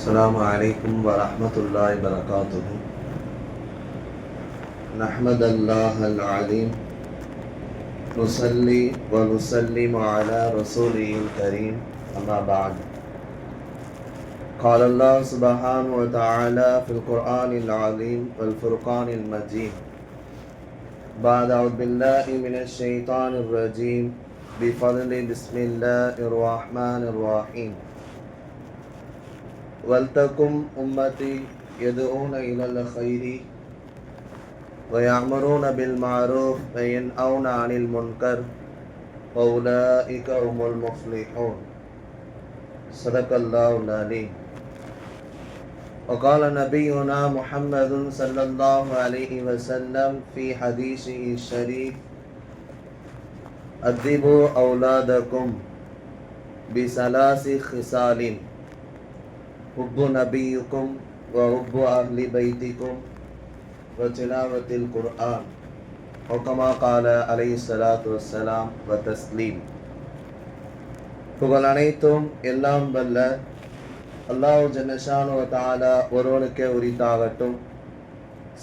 السلام عليكم ورحمة الله وبركاته. نحمد الله العليم نصلي ونسلم على رسوله الكريم أما بعد. قال الله سبحانه وتعالى في القرآن العظيم والفرقان المجيد بعد أعوذ بالله من الشيطان الرجيم بفضل بسم الله الرحمن الرحيم. وَلْتَكُمْ أُمَّتِي يَدْعُونَ إِلَى الْخَيْرِ وَيَأْمُرُونَ بِالْمَعْرُوفِ وَيَنْهَوْنَ عَنِ الْمُنْكَرِ وَأُولَئِكَ هُمُ الْمُفْلِحُونَ. صدق الله العليم. وقال نبينا محمد صلى الله عليه وسلم في حديثه الشريف: أدبوا أولادكم بثلاث خصال: حب نبيكم وحب أهل بيتكم وتلاوة القرآن وكما قال عليه الصلاة والسلام وتسليم. புகழ் அனைத்தும் எல்லாம் வல்ல அல்லாஹ் ஜல்லஷானு வ தஆலா ஒருவனுக்கே உரித்தாகட்டும்.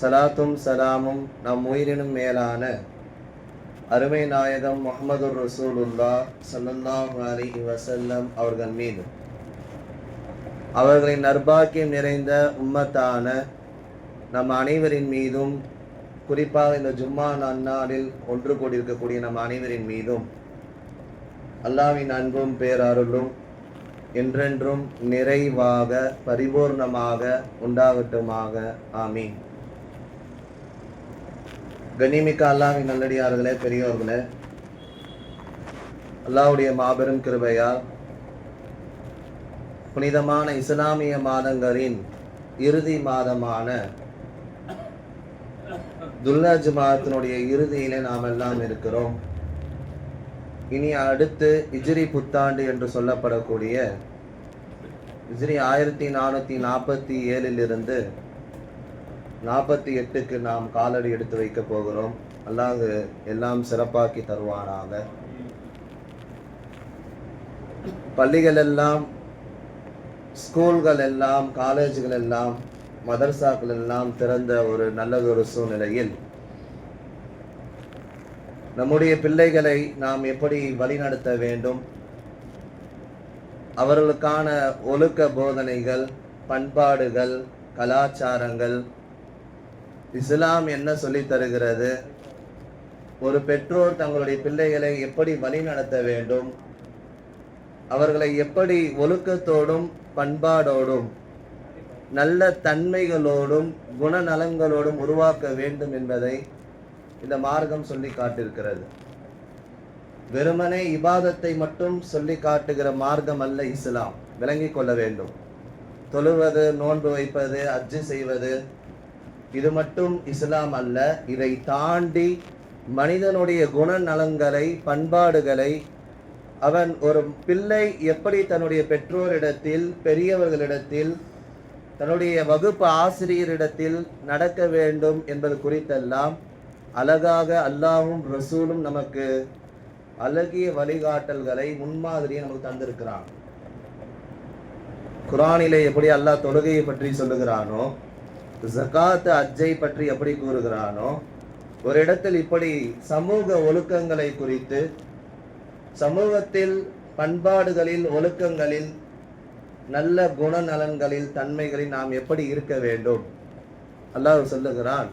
சலாத்தும் சலாமும் நம் உயிரினும் மேலான அருமை நாயகம் முஹம்மதுர் ரசூலுல்லாஹ் ஸல்லல்லாஹு அலைஹி வஸல்லம் அவர்கள் மீது, அவர்களின் நற்பாக்கியம் நிறைந்த உம்மத்தான நம் அனைவரின் மீதும், குறிப்பாக இந்த ஜும்மா நன்னாளில் ஒன்று கூடியிருக்கக்கூடிய நம் அனைவரின் மீதும் அல்லாஹ்வின் அன்பும் பேரருளும் என்றென்றும் நிறைவாக பரிபூர்ணமாக உண்டாகட்டுமாக. ஆமீன். கண்ணியமிக்க அல்லாஹ்வின் நல்லடியார்களே, பெரியோர்களே, அல்லாஹ்வுடைய மாபெரும் கிருபையால் புனிதமான இஸ்லாமிய மாதங்களின் இறுதி மாதமான துல்ஹஜ் மாதத்தினுடைய இறுதியிலே நாம் எல்லாம் இருக்கிறோம். இனி அடுத்து ஹிஜ்ரி புத்தாண்டு என்று சொல்லப்படக்கூடிய ஹிஜ்ரி 1447 48க்கு நாம் காலடி எடுத்து வைக்க போகிறோம். அல்லாஹ் எல்லாம் சிறப்பாக்கி தருவானாக. பள்ளிகள் எல்லாம், ஸ்கூல்கள் எல்லாம், காலேஜுகள் எல்லாம், மதர்சாக்கள் எல்லாம் திறந்த ஒரு நல்லதொரு சூழ்நிலையில் நம்முடைய பிள்ளைகளை நாம் எப்படி வழிநடத்த வேண்டும், அவர்களுக்கான ஒழுக்க போதனைகள், பண்பாடுகள், கலாச்சாரங்கள், இஸ்லாம் என்ன சொல்லி தருகிறது, ஒரு பெற்றோர் தங்களுடைய பிள்ளைகளை எப்படி வழிநடத்த வேண்டும், அவர்களை எப்படி ஒழுக்கத்தோடும் பண்பாடோடும் நல்ல தன்மைகளோடும் குணநலங்களோடும் உருவாக்க வேண்டும் என்பதை இந்த மார்க்கம் சொல்லி காட்டிருக்கிறது. வெறுமனே இபாதத்தை மட்டும் சொல்லி காட்டுகிற மார்க்கம் அல்ல இஸ்லாம், விளங்கிக் கொள்ள வேண்டும். தொழுவது, நோன்பு வைப்பது, ஹஜ் செய்வது, இது மட்டும் இஸ்லாம் அல்ல. இதை தாண்டி மனிதனுடைய குணநலங்களை, பண்பாடுகளை, அவன் ஒரு பிள்ளை எப்படி தன்னுடைய பெற்றோரிடத்தில், பெரியவர்களிடத்தில், தன்னுடைய வகுப்பு ஆசிரியரிடத்தில் நடக்க வேண்டும் என்பது குறித்தெல்லாம் அழகாக அல்லாஹ்வும் ரசூலும் நமக்கு அழகிய வழிகாட்டல்களை, முன்மாதிரியை நமக்கு தந்திருக்கிறான். குர்ஆனிலே எப்படி அல்லாஹ் தொழுகையை பற்றி சொல்லுகிறானோ, ஜகாத் ஹஜ்ஜை பற்றி எப்படி கூறுகிறானோ, ஒரு இடத்தில் இப்படி சமூக ஒழுக்கங்களை குறித்து, சமூகத்தில் பண்பாடுகளில், ஒழுக்கங்களில், நல்ல குணநலன்களில், தன்மைகளில் நாம் எப்படி இருக்க வேண்டும் அல்லாஹ் சொல்லுகிறான்.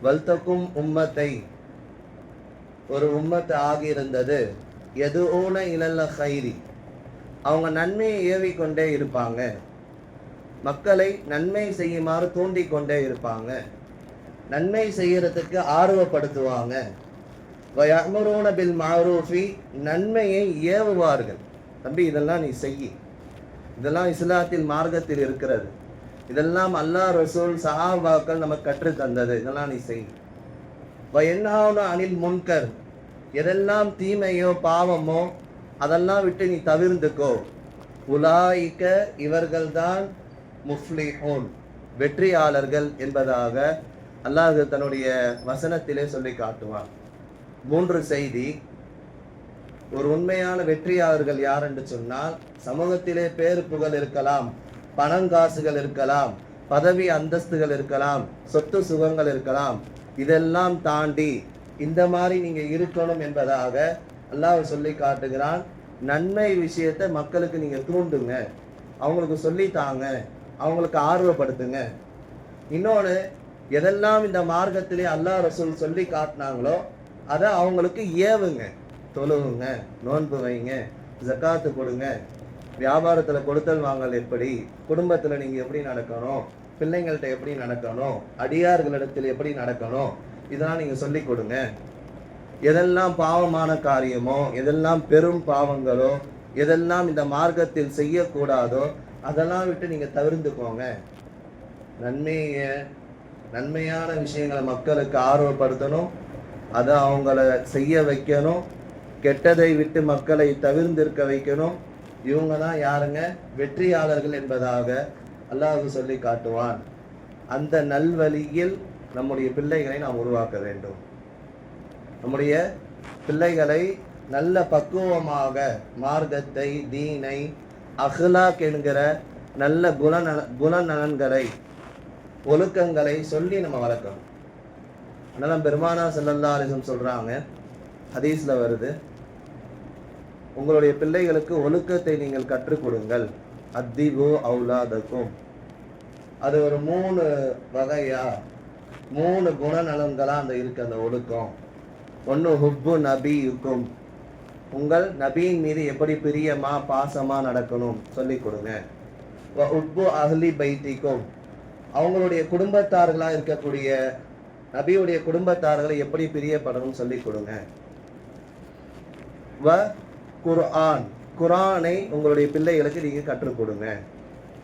வல்தக்கும் உம்மத்தை, ஒரு உம்மத்து ஆகியிருந்தது, யதுஊன இலல் கைரி, அவங்க நன்மையை ஏவிக்கொண்டே இருப்பாங்க, மக்களை நன்மை செய்யுமாறு தூண்டிக்கொண்டே இருப்பாங்க, நன்மை செய்யறதுக்கு ஆர்வப்படுத்துவாங்க. வயஅ்முரூன பில் மஅரூஃபி, நன்மையை ஏவுவார்கள். தம்பி, இதெல்லாம் நீ செய், இதெல்லாம் இஸ்லாத்தில் மார்க்கத்தில் இருக்கிறது, இதெல்லாம் அல்லாஹ் ரசூல் சஹாபாக்கள் நமக்கு கற்று தந்தது, இதெல்லாம் நீ செய். வயன்ஹவுன அனில் முன்கர், எதெல்லாம் தீமையோ பாவமோ அதெல்லாம் விட்டு நீ தவிர்ந்துக்கோ. உலாயிக்க, இவர்கள்தான் முஃப்லிஹூன், வெற்றியாளர்கள் என்பதாக அல்லாஹ் தன்னுடைய வசனத்திலே சொல்லி காட்டுவான். 3 செய்தி. ஒரு உண்மையான வெற்றியாளர்கள் யார் என்று சொன்னால், சமூகத்திலே பேரு புகழ் இருக்கலாம், பணங்காசுகள் இருக்கலாம், பதவி அந்தஸ்துகள் இருக்கலாம், சொத்து சுகங்கள் இருக்கலாம். இதெல்லாம் தாண்டி இந்த மாதிரி நீங்க இருக்கணும் என்பதாக அல்லாஹ் சொல்லி காட்டுகிறான். நன்மை விஷயத்தை மக்களுக்கு நீங்க தூண்டுங்க, அவங்களுக்கு சொல்லித்தாங்க, அவங்களுக்கு ஆர்வப்படுத்துங்க. இன்னொன்று, எதெல்லாம் இந்த மார்க்கத்திலே அல்லாஹ் ரசூல் சொல்லி காட்டினாங்களோ அதை அவங்களுக்கு ஏவுங்க. தொழுவுங்க, நோன்பு வைங்க, ஜக்காத்து கொடுங்க, வியாபாரத்தில் கொடுத்தல் வாங்கல் எப்படி, குடும்பத்தில் நீங்கள் எப்படி நடக்கணும், பிள்ளைங்கள்ட்ட எப்படி நடக்கணும், அடியார்களிடத்தில் எப்படி நடக்கணும், இதெல்லாம் நீங்கள் சொல்லி கொடுங்க. எதெல்லாம் பாவமான காரியமோ, எதெல்லாம் பெரும் பாவங்களோ, எதெல்லாம் இந்த மார்க்கத்தில் செய்யக்கூடாதோ அதெல்லாம் விட்டு நீங்கள் தவிர்த்துக்கோங்க. நன்மையான விஷயங்களை மக்களுக்கு ஆர்வப்படுத்தணும், அதை அவங்கள செய்ய வைக்கணும். கெட்டதை விட்டு மக்களை தவிர்ந்திருக்க வைக்கணும். இவங்க தான் யாருங்க? வெற்றியாளர்கள் என்பதாக அல்லாஹ் சொல்லி காட்டுவான். அந்த நல்வழியில் நம்முடைய பிள்ளைகளை நாம் உருவாக்க வேண்டும். நம்முடைய பிள்ளைகளை நல்ல பக்குவமாக மார்க்கத்தை, தீனை, அஹ்லாக் என்கிற நல்ல குணநலன்களை, ஒழுக்கங்களை சொல்லி நம்ம வளர்க்கணும். அதனால பெருமானா ஸல்லல்லாஹு அலைஹி வஸல்லம் சொல்றாங்க, ஹதீஸ்ல வருது, உங்களுடைய பிள்ளைகளுக்கு ஒழுக்கத்தை நீங்கள் கற்றுக் கொடுங்கள். அத்திபு அவுலாதக்கும். அது ஒரு 3 வகையா, 3 குணநலன்களா அந்த இருக்கு அந்த ஒழுக்கம். ஒன்று, ஹுப்பு நபியுக்கும், உங்கள் நபியின் மீது எப்படி பிரியமா பாசமா நடக்கணும் சொல்லி கொடுங்க. உப்பு அஹ்லி பைத்திக்கும், அவங்களுடைய குடும்பத்தார்களா இருக்கக்கூடிய நபியுடைய குடும்பத்தார்களை எப்படி பிரியப்படணும் சொல்லி கொடுங்க. குர்ஆனை உங்களுடைய பிள்ளைகளுக்கு நீங்க கற்றுக் கொடுங்க.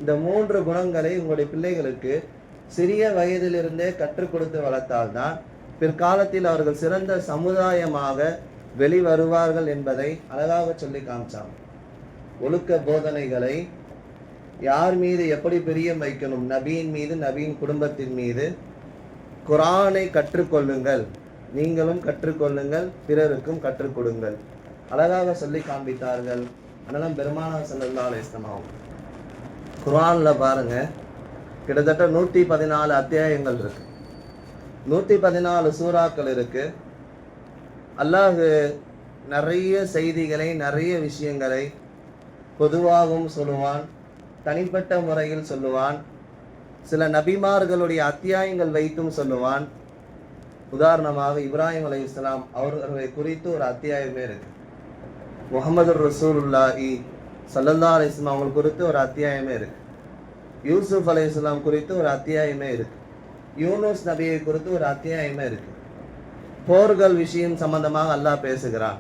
இந்த 3 குணங்களை உங்களுடைய பிள்ளைகளுக்கு சிறிய வயதிலிருந்தே கற்றுக் கொடுத்து வளர்த்தால்தான் பிற்காலத்தில் அவர்கள் சிறந்த சமுதாயமாக வெளிவருவார்கள் என்பதை அழகாக சொல்லி காமிச்சாங்க. ஒழுக்க போதனைகளை யார் மீது எப்படி பிரியம் வைக்கணும், நபியின் மீது, நபியின் குடும்பத்தின் மீது. குர்ஆனை கற்றுக்கொள்ளுங்கள், நீங்களும் கற்றுக்கொள்ளுங்கள், பிறருக்கும் கற்றுக் கொடுங்கள், அழகாக சொல்லி காண்பித்தார்கள். அதனால பெருமானா ஸல்லல்லாஹு அலைஹி வஸல்லம் குர்ஆன்ல பாருங்க, கிட்டத்தட்ட 114 அத்தியாயங்கள் இருக்கு, 114 சூறாக்கள் இருக்கு. அல்லாஹ் நிறைய செய்திகளை, நிறைய விஷயங்களை பொதுவாகவும் சொல்லுவான், தனிப்பட்ட முறையில் சொல்லுவான், சில நபிமார்களுடைய அத்தியாயங்கள் வைத்தும் சொல்லுவான். உதாரணமாக இப்ராஹிம் அலைஹிஸ்ஸலாம் அவர்களை குறித்து ஒரு அத்தியாயமே இருக்கு. முஹம்மது ரசூலுல்லாஹி ஸல்லல்லாஹு அலைஹி வஸல்லம் அவங்க குறித்து ஒரு அத்தியாயமே இருக்கு. யூசுப் அலைஹிஸ்ஸலாம் குறித்து ஒரு அத்தியாயமே இருக்கு. யூனுஸ் நபியை குறித்து ஒரு அத்தியாயமே இருக்கு. போர்கள் விஷயம் சம்பந்தமாக அல்லாஹ் பேசுகிறான்,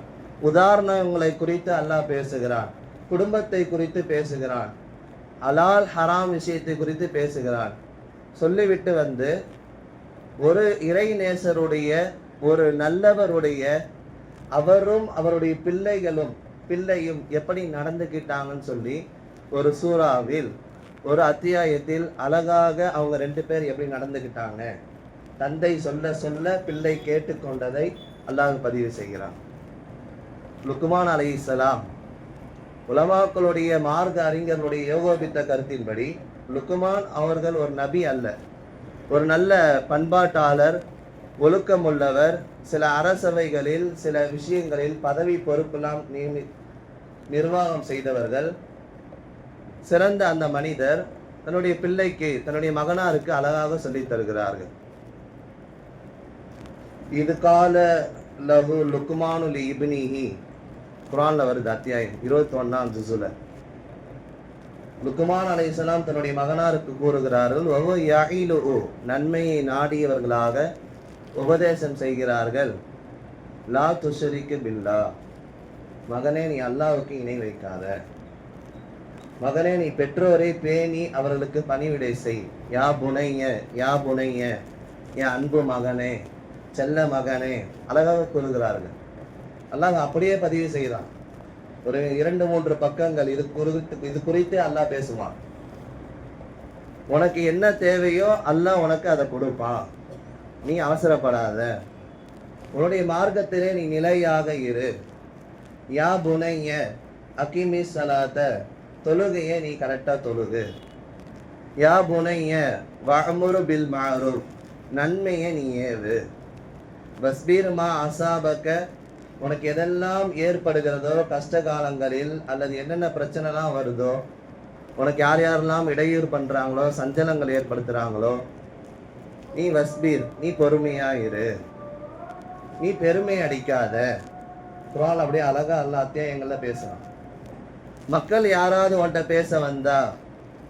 உதாரணங்களை குறித்து அல்லாஹ் பேசுகிறான், குடும்பத்தை குறித்து பேசுகிறான், அலால் ஹராம் விஷயத்தை குறித்து பேசுகிறான். சொல்லிவிட்டு வந்து ஒரு இறை நேசருடைய, ஒரு நல்லவருடைய, அவரும் அவருடைய பிள்ளையும் எப்படி நடந்துக்கிட்டாங்கன்னு சொல்லி ஒரு சூறாவில், ஒரு அத்தியாயத்தில் அழகாக அவங்க 2 பேர் எப்படி நடந்துக்கிட்டாங்க, தந்தை சொல்ல சொல்ல பிள்ளை கேட்டுக்கொண்டதை அல்லாஹ் பதிவு செய்கிறான். லுக்மான் அலைஹிஸ்ஸலாம், உலமாக்களுடைய மார்க்க அறிஞர்களுடைய ஏகோபித்த கருத்தின்படி லுக்மான் அவர்கள் ஒரு நபி அல்ல, ஒரு நல்ல பண்பாட்டாளர், ஒழுக்கமுள்ளவர், சில அரசவைகளில் சில விஷயங்களில் பதவி பொறுப்பெல்லாம் நிர்வாகம் செய்தவர்கள், சிறந்த அந்த மனிதர் தன்னுடைய பிள்ளைக்கு, தன்னுடைய மகனாருக்கு அழகாக சொல்லித் தருகிறார்கள். இது கால லஹு லுக்மானு லி இப்னிஹி, குர்ஆன்ல வருது, அத்தியாயம் 21ஆம் ஜுஸுல. லுக்மான் அலைஹிஸ்ஸலாம் தன்னுடைய மகனாருக்கு கூறுகிறார்கள், வஹுவ யஈலுஹு, நன்மையை நாடியவர்களாக உபதேசம் செய்கிறார்கள். லா துஷ்ரிக்கு பில்லாஹ், மகனே நீ அல்லாஹ்வுக்கு இணை வைக்காத, மகனே நீ பெற்றோரை பேணி அவர்களுக்கு பணிவிடை செய். யா புனைய, யா புனைய, என் அன்பு மகனே, செல்ல மகனே, அழகாக கூறுகிறார்கள். அல்லாஹ் அப்படியே பதிவு செய்கிறான். ஒரு 2-3 பக்கங்கள் இது குறித்து அல்லாஹ் பேசுவான். உனக்கு என்ன தேவையோ அல்லாஹ் உனக்கு அதை கொடுப்பான், நீ அவசரப்படாத, உன்னுடைய மார்க்கத்திலே நீ நிலையாக இரு. யா புனைய அகிமி ஸலாத்த, தொழுகையை நீ கரெக்டாக தொழுகு. யா புனைய வஅமுரு பில் மஅரூஃப், நன்மையை நீ ஏவு. வஸ்பீர் மா அசாபக்க, உனக்கு எதெல்லாம் ஏற்படுகிறதோ கஷ்ட காலங்களில், அல்லது என்னென்ன பிரச்சனைலாம் வருதோ, உனக்கு யார் யாரெல்லாம் இடையூறு பண்ணுறாங்களோ, சஞ்சலங்கள் ஏற்படுத்துகிறாங்களோ, நீ வஸ்பீர், நீ பொறுமையாயிரு, நீ பெருமை அடிக்காத. குர்ஆன் அப்படியே அழகா எல்லா அத்தியாயங்கள்ல பேசுறான். மக்கள் யாராவது உன்கிட்ட பேச வந்தா,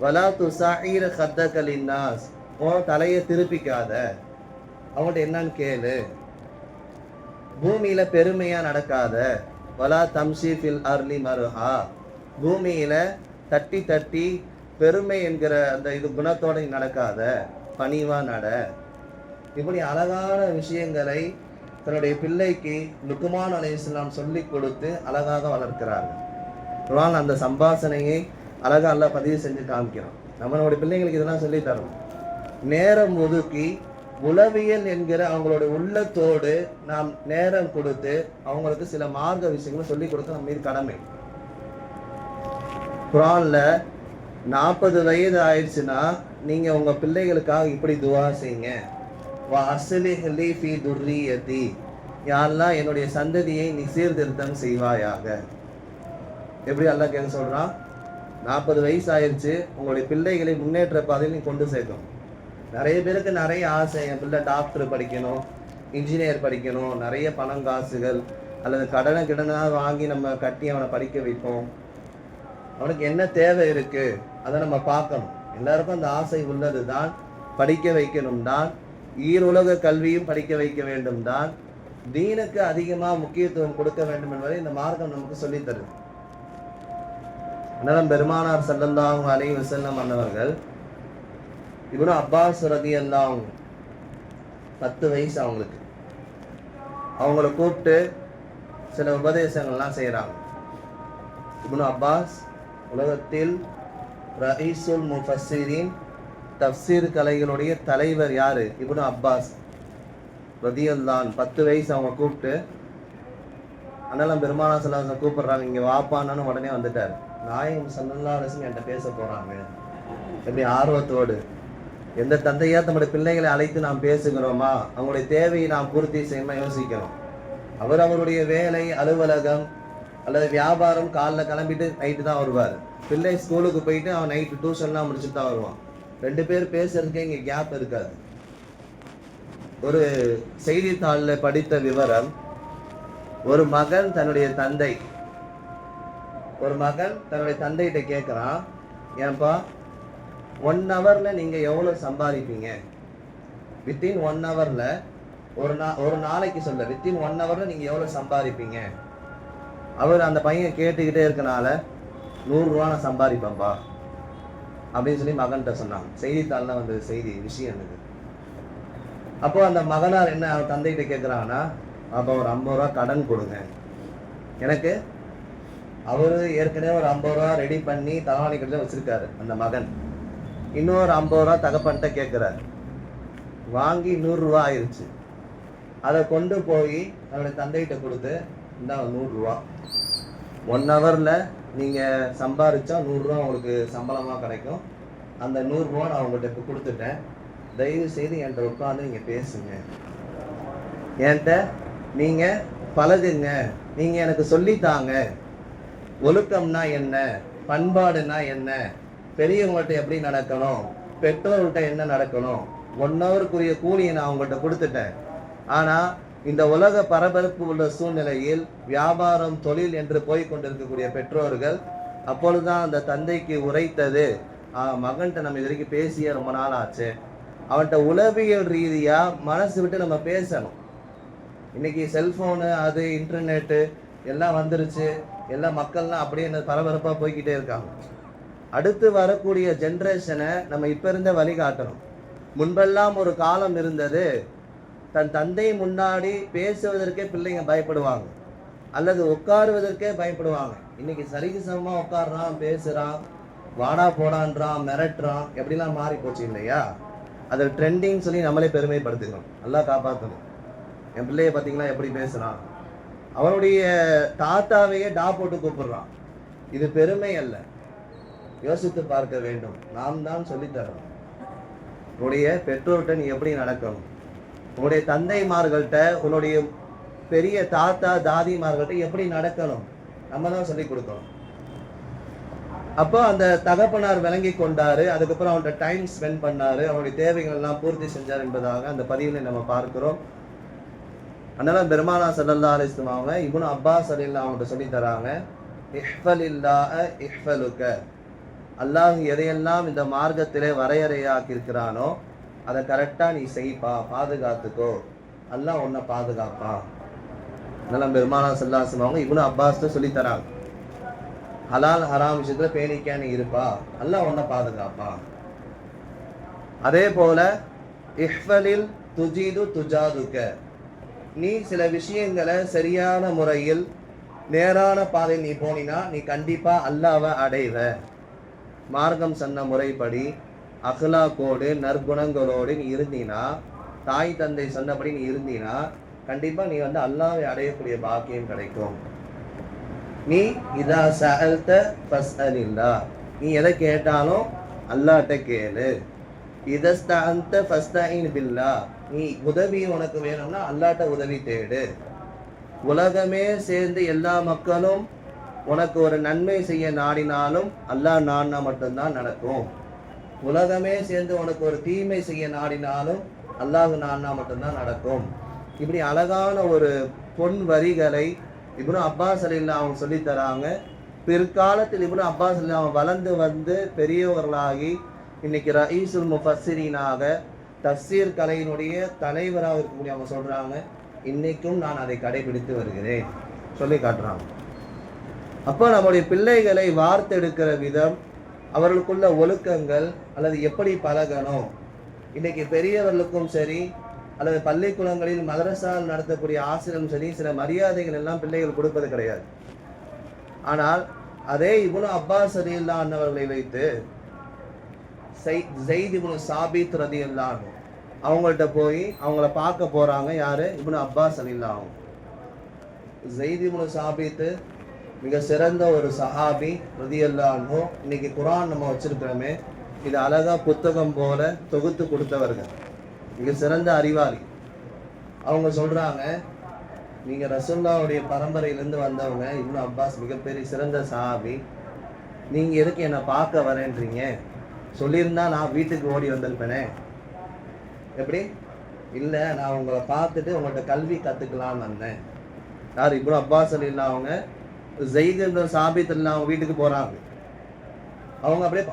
வலா துஸாயிர் ஹத்தக லின்னாஸ், உன் தலையை திருப்பிக்காத, அவங்கள்ட்ட என்னன்னு கேளு. பூமியில பெருமையா நடக்காத. வலா தம்ஷி ஃபில் அர்லி மருஹா, பூமியில தட்டி தட்டி பெருமை என்கிற அந்த இது குணத்தோட நடக்காத, பணிவா நட. இப்படி அழகான விஷயங்களை தன்னுடைய பிள்ளைக்கு லுக்மான் அலைஹிஸ்ஸலாம் சொல்லி கொடுத்து அழகாக வளர்க்கிறார்கள். குர்ஆன் அந்த சம்பாஷணையை அழகா அல்லாஹ் பதிவு செஞ்சு காமிக்கிறான். நம்மளுடைய பிள்ளைங்களுக்கு இதெல்லாம் சொல்லி தரணும். நேரம் ஒதுக்கி உளவியல் என்கிற அவங்களோட உள்ளத்தோடு நாம் நேரம் கொடுத்து அவங்களுக்கு சில மார்க்க விஷயங்களை சொல்லி கொடுக்க நம்ம மீது கடமை. குர்ஆன்ல 40 வயது ஆயிடுச்சுன்னா நீங்க உங்க பிள்ளைகளுக்காக இப்படி துவா செய்யுங்க. வா அஸ்லிஹ் லி ஃபீ துர்ரியதி, யா அல்லாஹ் என்னுடைய சந்ததியை நீ சீர்திருத்தம் செய்வாயாக. எப்படி அல்லாஹ் கேட்க சொல்றான்? 40 வயசு ஆயிடுச்சு, உங்களுடைய பிள்ளைகளை முன்னேற்ற பாதையில் நீ கொண்டு சேர்க்கணும். நிறைய பேருக்கு நிறைய ஆசை, என் பிள்ளை டாக்டர் படிக்கணும், இன்ஜினியர் படிக்கணும், நிறைய பணம் காசுகள் அல்லது கடனாக வாங்கி நம்ம கட்டி அவனை படிக்க வைப்போம். அவனுக்கு என்ன தேவை இருக்கு அதை நம்ம பார்க்கணும். எல்லாருக்கும் அந்த ஆசை உள்ளது தான். படிக்க வைக்கணும் தான், ஈருலக கல்வியும் படிக்க வைக்க வேண்டும் தான், தீனுக்கு அதிகமாக முக்கியத்துவம் கொடுக்க வேண்டும் என்பதை இந்த மார்க்கம் நமக்கு சொல்லித் தருது. அதனால பெருமானார் ஸல்லல்லாஹு அலைஹி வஸல்லம் அன்னவர்கள் இப்னு அப்பாஸ் ரலியல்லாஹு அன்ஹு 10 வயசு அவங்களுக்கு, அவங்கள கூப்பிட்டு சில உபதேசங்கள்லாம் செய்கிறாங்க. இப்னு அப்பாஸ் உலகத்தில் ரஈசுல் முஃபஸ்ஸிரீன், தஃப்சீர் கலைகளுடைய தலைவர் யாரு? இப்னு அப்பாஸ் ரலியல்லாஹு அன்ஹு. 10 வயசு அவங்க கூப்பிட்டு, அதனால பெருமானார் ஸல்லல்லாஹு அலைஹி வஸல்லம் கூப்பிடுறாங்க, இங்கே வாப்பான்னு உடனே வந்துட்டார். நாயகம் ஸல்லல்லாஹு அலைஹி வஸல்லம் என்கிட்ட பேச போறாங்க. எப்படி ஆர்வத்தோடு. எந்த தந்தையா நம்முடைய பிள்ளைகளை அழைத்து நாம் பேசுகிறோமா, அவங்களுடைய தேவையை நாம் பூர்த்தி செய்யணுமா யோசிக்கிறோம். அவருடைய வேலை அலுவலகம் அல்லது வியாபாரம் காலைல கிளம்பிட்டு நைட்டு தான் வருவார். பிள்ளை ஸ்கூலுக்கு போயிட்டு அவன் நைட்டு டியூஷன்லாம் முடிச்சுட்டு தான் வருவான். 2 பேர் பேசுறதுக்கே இங்கே கேப் இருக்காது. ஒரு செய்தித்தாளில் படித்த விவரம், ஒரு மகன் தன்னுடைய தந்தைகிட்ட கேட்குறான், ஏன்பா 1 ஹவர்ல நீங்க எவ்வளவு சம்பாதிப்பீங்க? வித்தின் 1 ஹவர்ல ஒரு நாளைக்கு சொல்ல, வித்தின் 1 ஹவர்ல நீங்க எவ்வளவு சம்பாதிப்பீங்க? அவர் அந்த பையன் கேட்டுக்கிட்டே இருக்கனால 100 ரூபா நான் சம்பாதிப்பேன்பா அப்படின்னு சொல்லி மகன்கிட்ட சொன்னாங்க. செய்தித்தாள்லாம் வந்து செய்தி விஷயம் இது. அப்போ அந்த மகனார் என்ன தந்தைகிட்ட கேட்குறாங்கன்னா, அப்போ ஒரு 50 ரூபா கடன் கொடுங்க எனக்கு. அவரு ஏற்கனவே ஒரு 50 ரூபா ரெடி பண்ணி தலவாணி கடையில் வச்சிருக்காரு அந்த மகன். இன்னொரு 50 ரூபா தகப்பன்ட்ட கேட்குறாரு. வாங்கி 100 ரூபா ஆயிடுச்சு. அதை கொண்டு போய் அவருடைய தந்தைகிட்ட கொடுத்து, இந்தாங்க 100 ரூபா, 1 ஹவர்ல நீங்க சம்பாதிச்சா 100 ரூபா உங்களுக்கு சம்பளமா கிடைக்கும். அந்த 100 ரூபா நான் உங்கள்கிட்ட இப்போ கொடுத்துட்டேன். தயவு செய்து என்கிட்ட உட்காந்து நீங்க பேசுங்க, என்கிட்ட நீங்க பழகுங்க, நீங்க எனக்கு சொல்லித்தாங்க. ஒழுக்கம்னா என்ன, பண்பாடுனா என்ன, பெரியவங்கள்ட்ட எப்படி நடக்கணும், பெற்றோர்கள்ட்ட என்ன நடக்கணும். 1 ஹவருக்குரிய கூலியை நான் உங்கள்கிட்ட கொடுத்துட்டேன். ஆனா இந்த உலக பரபரப்பு உள்ள சூழ்நிலையில் வியாபாரம் தொழில் என்று போய் கொண்டிருக்கக்கூடிய பெற்றோர்கள் அப்பொழுதுதான் அந்த தந்தைக்கு உரைத்தது, மகன்கிட்ட நம்ம இது வரைக்கும் பேசிய ரொம்ப நாள் ஆச்சு, அவன்கிட்ட உளவியல் ரீதியா மனசு விட்டு நம்ம பேசணும். இன்னைக்கு செல்போனு அது இன்டர்நெட்டு எல்லாம் வந்துருச்சு. எல்லா மக்கள்லாம் அப்படியே பரபரப்பா போய்கிட்டே இருக்காங்க. அடுத்து வரக்கூடிய ஜென்ரேஷனை நம்ம இப்ப இருந்த வழிகாட்டணும். முன்பெல்லாம் ஒரு காலம் இருந்தது, தன் தந்தை முன்னாடி பேசுவதற்கே பிள்ளைங்க பயப்படுவாங்க அல்லது உட்காருவதற்கே பயப்படுவாங்க. இன்னைக்கு சரிக்கு சமமா உட்காடுறான், பேசுறான், வாடா போடான்றான், மிரட்டுறான், எப்படிலாம் மாறி போச்சு இல்லையா? அது ட்ரெண்டிங் சொல்லி நம்மளே பெருமைப்படுத்திக்கணும். நல்லா காப்பாற்றணும். என் பிள்ளைய பார்த்தீங்களா எப்படி பேசுறான், அவனுடைய தாத்தாவையே டா போட்டு கூப்பிடுறான். இது பெருமை அல்ல, யோசித்து பார்க்க வேண்டும். நாம் தான் சொல்லித்தரோம். உன்னுடைய பெற்றோர்கிட்ட நீ எப்படி நடக்கணும், உன்னுடைய தந்தைமார்கள்ட்ட, உன்னுடைய பெரிய தாத்தா தாதிமார்கள்ட்ட எப்படி நடக்கணும், நம்ம தான் சொல்லி கொடுக்கணும். அப்போ அந்த தகப்பனார் விளங்கி கொண்டாரு. அதுக்கப்புறம் அவன்கிட்ட டைம் ஸ்பெண்ட் பண்ணாரு, அவனுடைய தேவைகள் எல்லாம் பூர்த்தி செஞ்சார் என்பதாக அந்த பதிவில் நம்ம பார்க்கிறோம். அதனால பெருமானா ஸல்லல்லாஹு அலைஹி வஸல்லம் அவங்க இப்னு அப்பாஸ் ரலியல்லாஹு அவங்கள்ட்ட சொல்லி தராங்க, இஹ்ஃபலில்லாஹ இஹ்ஃபலுக. அல்லாஹ் எதையெல்லாம் இந்த மார்க்கத்திலே வரையறையாக்கி இருக்கிறானோ அதை கரெக்டா நீ செய்ப்பா, பாதுகாத்துக்கோ, அல்லாஹ் உன்னை பாதுகாப்பான். அதனால பெருமானா ஸல்லல்லாஹு அலைஹி வஸல்லம் அவங்க இப்னு அப்பாஸ் சொல்லி தராங்க, ஹலால் ஹராம் விஷயத்துல பேணிக்கா நீ இருப்பா, அல்லாஹ் உன்னை பாதுகாப்பான். அதே போல இஹ்ஃபலில் துஜீது துஜாதுக. நீ சில விஷயங்களை சரியான முறையில் நேரான பாதையில் நீ போனினா நீ கண்டிப்பா அல்லாஹ்வை அடைவ. மார்க்கம் சொன்ன முறைப்படி அக்லாக்கோடு நற்குணங்களோடு நீ இருந்தீனா, தாய் தந்தை சொன்னபடி நீ இருந்தீனா கண்டிப்பா நீ அல்லாஹ்வை அடையக்கூடிய பாக்கியம் கிடைக்கும். நீ இதா சஅல்த ஃபஸ்அலில்லாஹ், நீ எதை கேட்டாலும் அல்லாஹ்ட்ட கேளு. இதஸ்தஅன்த ஃபஸ்தஈன் பில்லாஹ், நீ உதவி உனக்கு வேணும்னா அல்லாஹ்ட்ட உதவி தேடு. உலகமே சேர்ந்து எல்லா மக்களும் உனக்கு ஒரு நன்மை செய்ய நாடினாலும் அல்லாஹ் நாடினா மட்டும்தான் நடக்கும். உலகமே சேர்ந்து உனக்கு ஒரு தீமை செய்ய நாடினாலும் அல்லாஹ் நாடினா மட்டும்தான் நடக்கும். இப்படி அழகான ஒரு பொன் வரிகளை இப்னு அப்பாஸ் ரலியல்லாஹு அவங்க சொல்லி தராங்க. பிற்காலத்தில் இப்னு அப்பாஸ் ரலியல்லாஹு அவங்க வளர்ந்து வந்து பெரியவர்களாகி இன்னைக்கு ரஈசுல் முஃபஸ்ஸிரீனாக தஃசீர் கலையினுடைய தலைவராக இருக்கக்கூடிய அவங்க சொல்றாங்க, இன்னைக்கும் நான் அதை கடைபிடித்து வருகிறேன் சொல்லி காட்டுறாங்க. அப்போ நம்முடைய பிள்ளைகளை வார்த்தெடுக்கிற விதம், அவர்களுக்குள்ள ஒழுக்கங்கள் அல்லது எப்படி பழகணும், இன்னைக்கு பெரியவர்களுக்கும் சரி அல்லது பள்ளிக்கூடங்களில் மதரசால் நடத்தக்கூடிய ஆசிரியரும் சரி சில மரியாதைகள் எல்லாம் பிள்ளைகள் கொடுப்பது கிடையாது. ஆனால் அதே இப்னு அப்பாஸ் ரலியல்லாஹு அன்ஹுவர்களை வைத்து ஸைத் இப்னு சாபித் ரலியல்லாஹு அன்ஹு அவங்கள்ட்ட போய் அவங்கள பார்க்க போறாங்க. யாரு? இப்னு அப்பாஸ் ரலியல்லாஹு அன்ஹு. ஸைத் இப்னு சாபித் மிக சிறந்த ஒரு சஹாபி ரலியல்லாஹு அன்ஹு. இன்னைக்கு குர்ஆன் நம்ம வச்சிருக்கிறோமே, இது அழகா புத்தகம் போல தொகுத்து கொடுத்தவர்கள், மிக சிறந்த அறிவாளி. அவங்க சொல்றாங்க, நீங்க ரசூலுல்லாஹ்வுடைய பரம்பரையிலிருந்து வந்தவங்க, இப்னு அப்பாஸ் மிகப்பெரிய சிறந்த சஹாபி, நீங்க எதுக்கு என்னை பார்க்க வரேன்றீங்க? சொல்லியிருந்தா நான் வீட்டுக்கு ஓடி வந்திருப்பேனே. எப்படி? இல்லை, நான் உங்களை பார்த்துட்டு உங்கள்கிட்ட கல்வி கற்றுக்கலான்னு வந்தேன். யார்? இப்னு அப்பாஸ் ரலியல்லாஹு அவங்க ஸைத் இப்னு சாபித் ரலியல்லாஹு அவங்க வீட்டுக்கு போறாங்க. அவங்க அப்படியே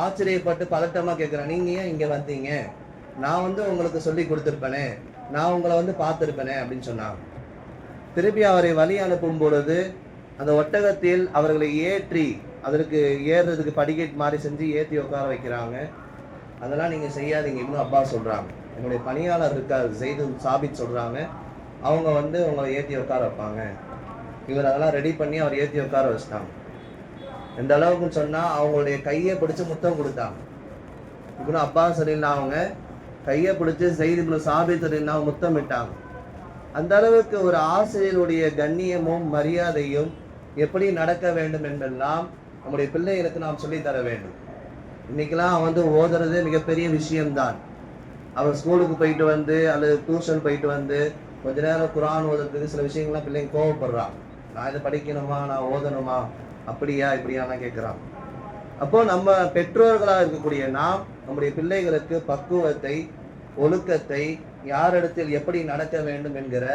ஆச்சரியப்பட்டு பதட்டமா கேட்குறாங்க, நீங்க ஏன் இங்க வந்தீங்க? நான் உங்களுக்கு சொல்லி கொடுத்துருப்பேனே, நான் உங்களை பார்த்துருப்பேனே அப்படின்னு சொன்னாங்க. திருப்பி அவரை வழி அனுப்பும் பொழுது அந்த ஒட்டகத்தில் அவர்களை ஏற்றி அதற்கு ஏறுறதுக்கு படிக்கட் மாதிரி செஞ்சு ஏற்றி உட்கார வைக்கிறாங்க. அதெல்லாம் நீங்கள் செய்யாதீங்க இப்னு அப்பாஸ் சொல்கிறாங்க. என்னுடைய பணியாளர் இருக்கார் ஸைத் சாபித் சொல்கிறாங்க, அவங்க உங்களை ஏற்றி உட்கார வைப்பாங்க. இவர் அதெல்லாம் ரெடி பண்ணி அவர் ஏற்றி உட்கார வச்சிட்டாங்க. எந்த அளவுக்குன்னு சொன்னால் அவங்களுடைய கையை பிடிச்சி முத்தம் கொடுத்தாங்க. இப்னு அப்பாஸ் ரலியல்லாஹு அவங்க கையை பிடிச்சி ஸைத் இப்னு சாபித் ரலியல்லாஹு முத்தமிட்டாங்க. அந்த அளவுக்கு ஒரு ஆசிரியருடைய கண்ணியமும் மரியாதையும் எப்படி நடக்க வேண்டும் என்பதெல்லாம் நம்முடைய பிள்ளைகளுக்கு நாம் சொல்லித்தர வேண்டும். இன்னைக்கெல்லாம் ஓதுறது மிகப்பெரிய விஷயம்தான். அவர் ஸ்கூலுக்கு போயிட்டு வந்து அல்லது டியூஷன் போயிட்டு வந்து கொஞ்ச நேரம் குர்ஆன் ஓதுறதுக்கு சில விஷயங்கள்லாம் பிள்ளைங்க கோவப்படுறாங்க. நான் இதை படிக்கணுமா, நான் ஓதணுமா, அப்படியா இப்படியாலாம் கேட்குறாங்க. அப்போ நம்ம பெற்றோர்களாக இருக்கக்கூடிய நாம் நம்முடைய பிள்ளைகளுக்கு பக்குவத்தை, ஒழுக்கத்தை, யாரிடத்தில் எப்படி நடக்க வேண்டும் என்கிற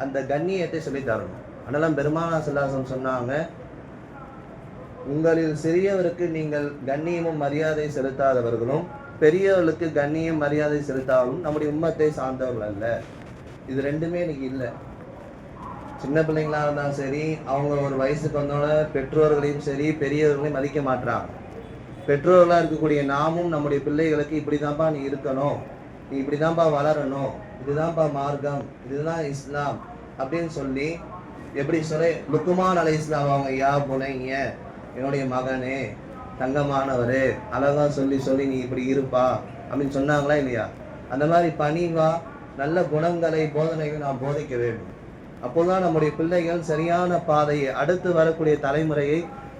அந்த கண்ணியத்தை சொல்லித்தரணும். அதனால பெருமானார் ஸல்லல்லாஹு அலைஹி வஸல்லம் சொன்னாங்க, உங்களில் சிறியவருக்கு நீங்கள் கண்ணியமும் மரியாதை செலுத்தாதவர்களும் பெரியவர்களுக்கு கண்ணியம் மரியாதை செலுத்தாலும் நம்முடைய உம்மத்தை சார்ந்தவர்கள் அல்ல. இது ரெண்டுமே இன்னைக்கு இல்லை. சின்ன பிள்ளைங்களா இருந்தாலும் சரி, அவங்க ஒரு வயசுக்கு வந்தோட பெற்றோர்களையும் சரி பெரியவர்களையும் மதிக்க மாட்டாங்க. பெற்றோர்களாக இருக்கக்கூடிய நாமும் நம்முடைய பிள்ளைகளுக்கு இப்படிதான்ப்பா நீ இருக்கணும், நீ இப்படிதான்ப்பா வளரணும், இதுதான்ப்பா மார்க்கம், இதுதான் இஸ்லாம் அப்படின்னு சொல்லி, எப்படி சொல்ல லுக்மான் அலைஹிஸ்ஸலாம் அவங்க யா புனைய, என்னுடைய மகனே, தங்கமானவரே, அழகா சொல்லி சொல்லி நீ இப்படி இருப்பா அப்படின்னு சொன்னாங்களா இல்லையா? அந்த மாதிரி பணிவா நல்ல குணங்களை போதனைகள் நாம் போதிக்க வேண்டும். அப்போதான் நம்முடைய பிள்ளைகள் சரியான பாதையை, அடுத்து வரக்கூடிய தலைமுறையை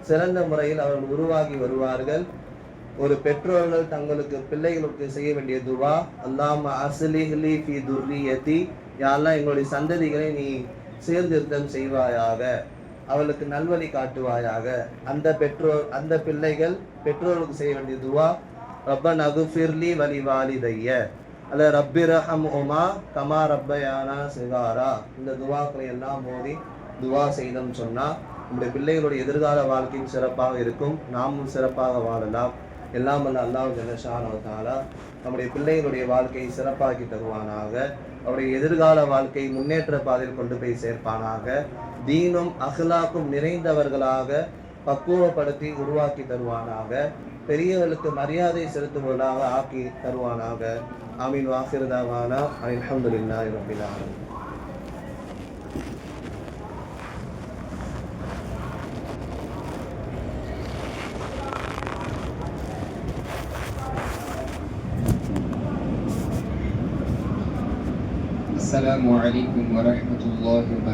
சிறந்த முறையில் அவர்கள் உருவாகி வருவார்கள். ஒரு பெற்றோர்கள் தங்களுக்கு பிள்ளைகளுக்கு செய்ய வேண்டிய துவா, அல்லாஹும்ம அஸ்லிஹ் லி ஃபீ துர்ரிய்யதி, யா அல்லாஹ் எங்களுடைய சந்ததிகளை நீ சீர்திருத்தம் செய்வாயாக, அவளுக்கு நல்வழி காட்டுவாயாக. அந்த பிள்ளைகள் பெற்றோர்களுக்கு செய்ய வேண்டிய துவா, ரப்பனா குஃபிர்லி வலி வாலிதைய அல்ல ரப்பிர்ஹம்ஹுமா கமா ரப்பயானா சிகாரா. இந்த துவாக்களை எல்லாம் மோதி துவா செய்தோம் சொன்னா நம்முடைய பிள்ளைகளுடைய எதிர்கால வாழ்க்கையும் சிறப்பாக இருக்கும், நாமும் சிறப்பாக வாழலாம். எல்லாம் வல்ல அல்லாஹ் ஜல்ல ஷானஹு வ தஆலா நம்முடைய பிள்ளைகளுடைய வாழ்க்கையை சிறப்பாக்கி தருவானாக. அவருடைய எதிர்கால வாழ்க்கை முன்னேற்ற பாதையில் கொண்டு போய் சேர்ப்பானாக. தீனும் அஹ்லாக்கும் நிறைந்தவர்களாக பக்குவப்படுத்தி உருவாக்கி தருவானாக. பெரியவர்களுக்கு மரியாதை செலுத்துவதாக ஆக்கி தருவானாக. ஆமீன். வாஹிர் தஅவானா அல்ஹம்துலில்லாஹி ரப்பில் ஆலமீன். السلام عليكم ورحمة الله وبركاته.